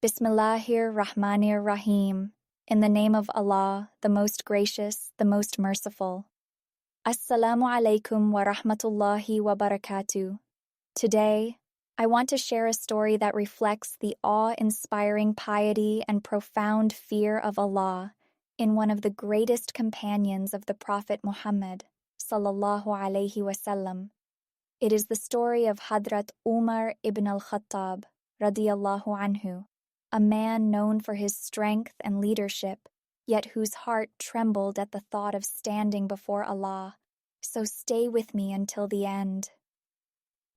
Bismillahir Rahmanir Rahim. In the name of Allah, the most gracious, the most merciful. Assalamu alaikum wa rahmatullahi wa barakatuh. Today, I want to share a story that reflects the awe-inspiring piety and profound fear of Allah in one of the greatest companions of the Prophet Muhammad, sallallahu alaihi wasallam. It is the story of Hadhrat Umar ibn al-Khattab, Radhiyallahu anhu, a man known for his strength and leadership, yet whose heart trembled at the thought of standing before Allah. So stay with me until the end.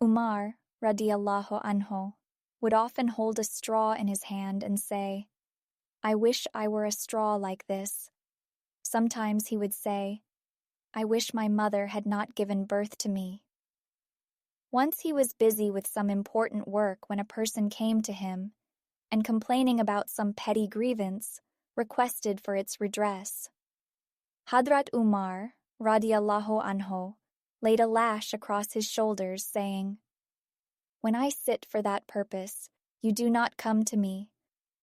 Umar, Radhiyallahu anhu, would often hold a straw in his hand and say, "I wish I were a straw like this." Sometimes he would say, "I wish my mother had not given birth to me." Once he was busy with some important work when a person came to him and, complaining about some petty grievance, requested for its redress. Hadhrat Umar, Radhiyallahu anhu, laid a lash across his shoulders, saying, "When I sit for that purpose, you do not come to me,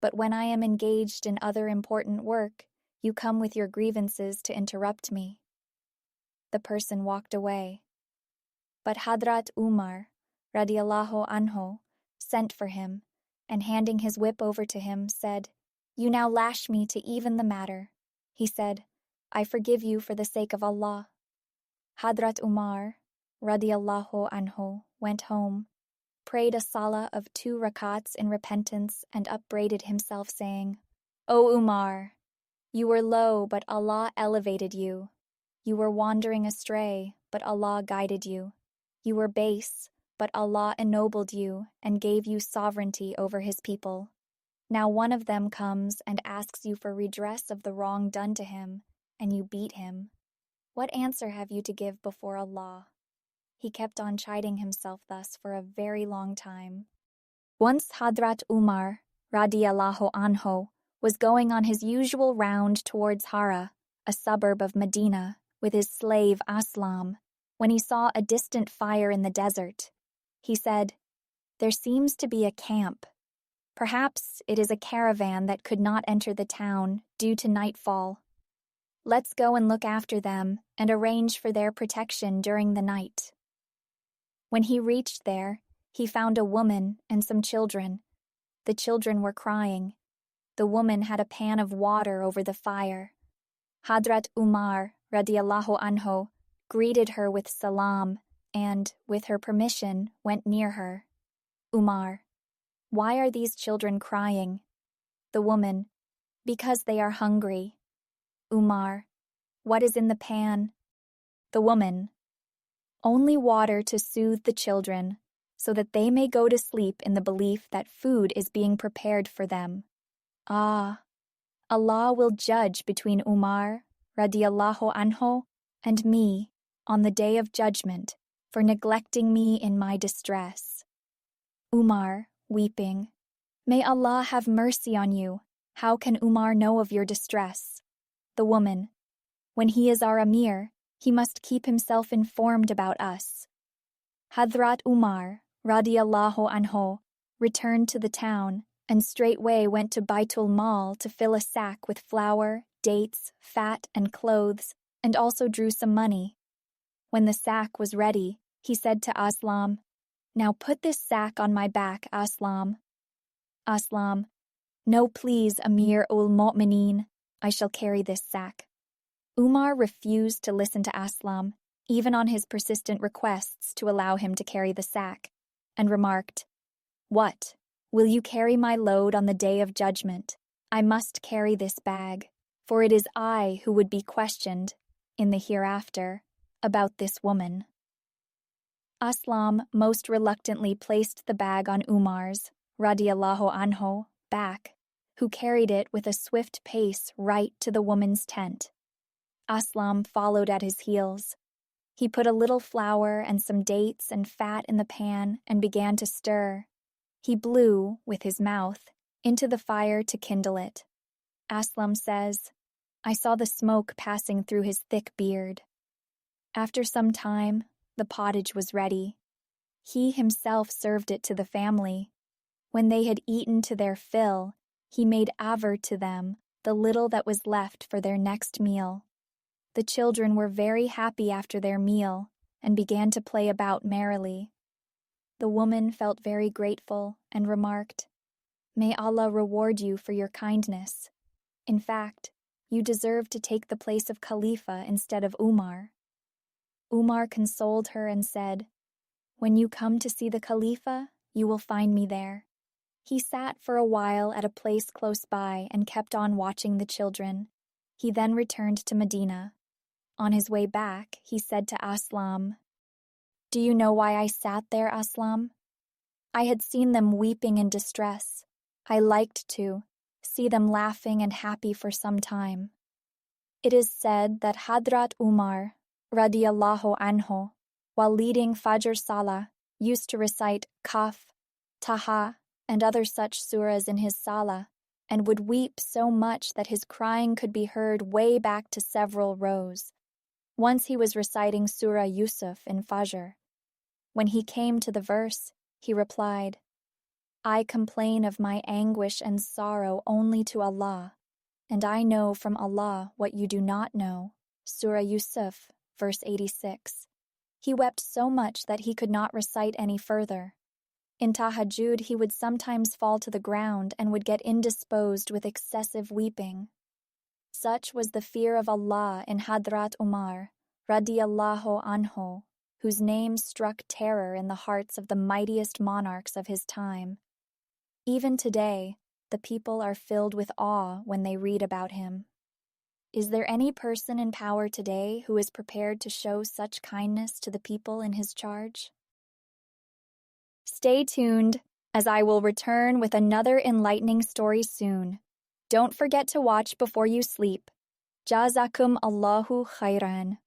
but when I am engaged in other important work, you come with your grievances to interrupt me." The person walked away. But Hadhrat Umar, Radhiyallahu anhu, sent for him, and handing his whip over to him, said, "You now lash me to even the matter." He said, "I forgive you for the sake of Allah." Hadhrat Umar, Radhiyallahu anhu, went home, prayed a salah of 2 rakats in repentance, and upbraided himself, saying, "O Umar, you were low, but Allah elevated you. You were wandering astray, but Allah guided you. You were base, but Allah ennobled you and gave you sovereignty over His people. Now one of them comes and asks you for redress of the wrong done to him, and you beat him. What answer have you to give before Allah?" He kept on chiding himself thus for a very long time. Once Hadhrat Umar, Radhiyallahu anhu, was going on his usual round towards Hara, a suburb of Medina, with his slave Aslam, when he saw a distant fire in the desert. He said, "There seems to be a camp. Perhaps it is a caravan that could not enter the town due to nightfall. Let's go and look after them and arrange for their protection during the night." When he reached there, he found a woman and some children. The children were crying. The woman had a pan of water over the fire. Hadhrat Umar, Radhiyallahu anhu, greeted her with salam and, with her permission, went near her. Umar: "Why are these children crying?" The woman: "Because they are hungry." Umar: "What is in the pan?" The woman: "Only water to soothe the children, so that they may go to sleep in the belief that food is being prepared for them." Ah, Allah will judge between Umar, Radhiyallahu anhu, and me on the day of judgment for neglecting me in my distress. Umar, weeping: "May Allah have mercy on you. How can Umar know of your distress?" The woman: "When he is our Amir, he must keep himself informed about us." Hadhrat Umar, Radhiyallahu anhu, returned to the town and straightway went to Baitul Mal to fill a sack with flour, dates, fat, and clothes, and also drew some money. When the sack was ready, he said to Aslam, "Now put this sack on my back, Aslam." Aslam: "No, please, Amir ul Mu'mineen, I shall carry this sack." Umar refused to listen to Aslam, even on his persistent requests to allow him to carry the sack, and remarked, "What? Will you carry my load on the day of judgment? I must carry this bag, for it is I who would be questioned, in the hereafter, about this woman." Aslam most reluctantly placed the bag on Umar's, Radhiyallahu anhu, back, who carried it with a swift pace right to the woman's tent. Aslam followed at his heels. He put a little flour and some dates and fat in the pan and began to stir. He blew, with his mouth, into the fire to kindle it. Aslam says, "I saw the smoke passing through his thick beard." After some time, the pottage was ready. He himself served it to the family. When they had eaten to their fill, he made over to them the little that was left for their next meal. The children were very happy after their meal and began to play about merrily. The woman felt very grateful and remarked, "May Allah reward you for your kindness. In fact, you deserve to take the place of Khalifa instead of Umar." Umar consoled her and said, "When you come to see the Khalifa, you will find me there." He sat for a while at a place close by and kept on watching the children. He then returned to Medina. On his way back, he said to Aslam, "Do you know why I sat there, Aslam? I had seen them weeping in distress. I liked to see them laughing and happy for some time." It is said that Hadhrat Umar, Radhiyallahu anhu, while leading Fajr Salah, used to recite Kaf, Taha, and other such surahs in his Salah, and would weep so much that his crying could be heard way back to several rows. Once he was reciting Surah Yusuf in Fajr. When he came to the verse, he replied, "I complain of my anguish and sorrow only to Allah, and I know from Allah what you do not know." Surah Yusuf, verse 86. He wept so much that he could not recite any further. In tahajjud, he would sometimes fall to the ground and would get indisposed with excessive weeping. Such was the fear of Allah in Hadhrat Umar, Radhiyallahu anhu, whose name struck terror in the hearts of the mightiest monarchs of his time. Even today, the people are filled with awe when they read about him. Is there any person in power today who is prepared to show such kindness to the people in his charge? Stay tuned, as I will return with another enlightening story soon. Don't forget to watch before you sleep. Jazakum Allahu khairan.